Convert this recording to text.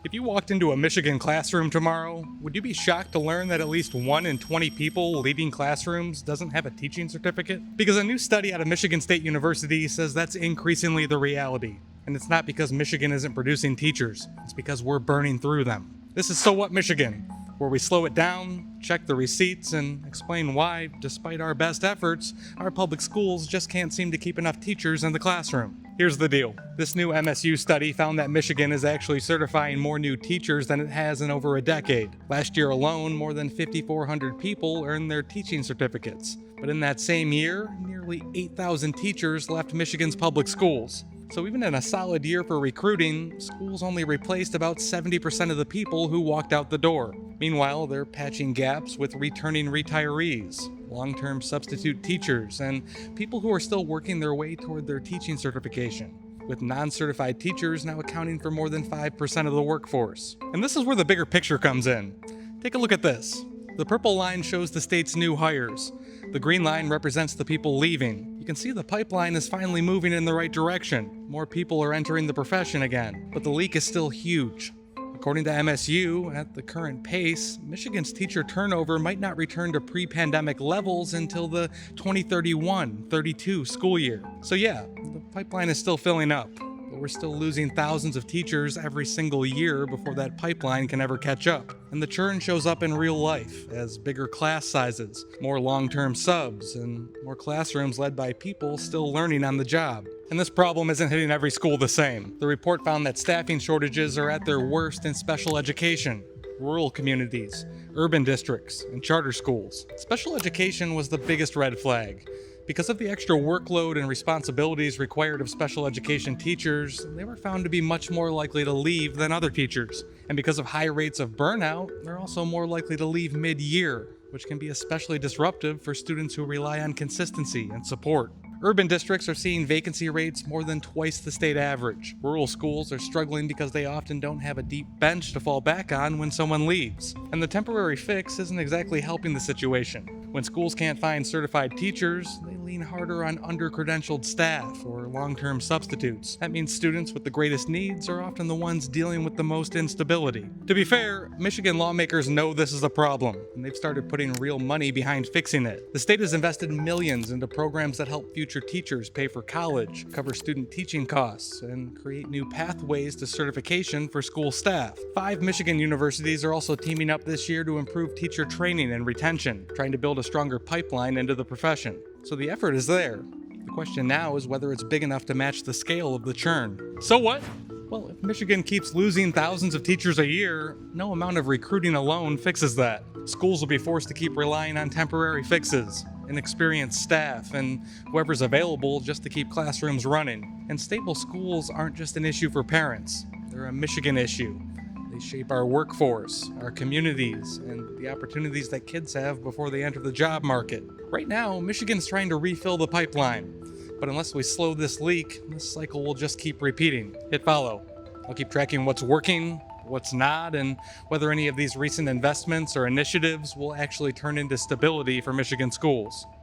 If you walked into a Michigan classroom tomorrow, would you be shocked to learn that at least 1 in 20 people leaving classrooms doesn't have a teaching certificate? Because a new study out of Michigan State University says that's increasingly the reality. And it's not because Michigan isn't producing teachers, it's because we're burning through them. This is So What Michigan, where we slow it down, check the receipts, and explain why, despite our best efforts, our public schools just can't seem to keep enough teachers in the classroom. Here's the deal. This new MSU study found that Michigan is actually certifying more new teachers than it has in over a decade. Last year alone, more than 5,400 people earned their teaching certificates. But in that same year, nearly 8,000 teachers left Michigan's public schools. So even in a solid year for recruiting, schools only replaced about 70% of the people who walked out the door. Meanwhile, they're patching gaps with returning retirees, long-term substitute teachers, and people who are still working their way toward their teaching certification, with non-certified teachers now accounting for more than 5% of the workforce. And this is where the bigger picture comes in. Take a look at this. The purple line shows the state's new hires. The green line represents the people leaving. You can see the pipeline is finally moving in the right direction. More people are entering the profession again, but the leak is still huge. According to MSU, at the current pace, Michigan's teacher turnover might not return to pre-pandemic levels until the 2031-32 school year. So yeah, the pipeline is still filling up, but we're still losing thousands of teachers every single year before that pipeline can ever catch up. And the churn shows up in real life as bigger class sizes, more long-term subs, and more classrooms led by people still learning on the job. And this problem isn't hitting every school the same. The report found that staffing shortages are at their worst in special education, rural communities, urban districts, and charter schools. Special education was the biggest red flag. Because of the extra workload and responsibilities required of special education teachers, they were found to be much more likely to leave than other teachers. And because of high rates of burnout, they're also more likely to leave mid-year, which can be especially disruptive for students who rely on consistency and support. Urban districts are seeing vacancy rates more than twice the state average. Rural schools are struggling because they often don't have a deep bench to fall back on when someone leaves. And the temporary fix isn't exactly helping the situation. When schools can't find certified teachers, they lean harder on under-credentialed staff or long-term substitutes. That means students with the greatest needs are often the ones dealing with the most instability. To be fair, Michigan lawmakers know this is a problem, and they've started putting real money behind fixing it. The state has invested millions into programs that help future teachers pay for college, cover student teaching costs, and create new pathways to certification for school staff. 5 Michigan universities are also teaming up this year to improve teacher training and retention, trying to build a stronger pipeline into the profession. So the effort is there. The question now is whether it's big enough to match the scale of the churn. So what? Well, if Michigan keeps losing thousands of teachers a year, no amount of recruiting alone fixes that. Schools will be forced to keep relying on temporary fixes, inexperienced staff, and whoever's available just to keep classrooms running. And stable schools aren't just an issue for parents. They're a Michigan issue. They shape our workforce, our communities, and the opportunities that kids have before they enter the job market. Right now, Michigan's trying to refill the pipeline. But unless we slow this leak, this cycle will just keep repeating. Hit follow. I'll keep tracking what's working, what's not, and whether any of these recent investments or initiatives will actually turn into stability for Michigan schools.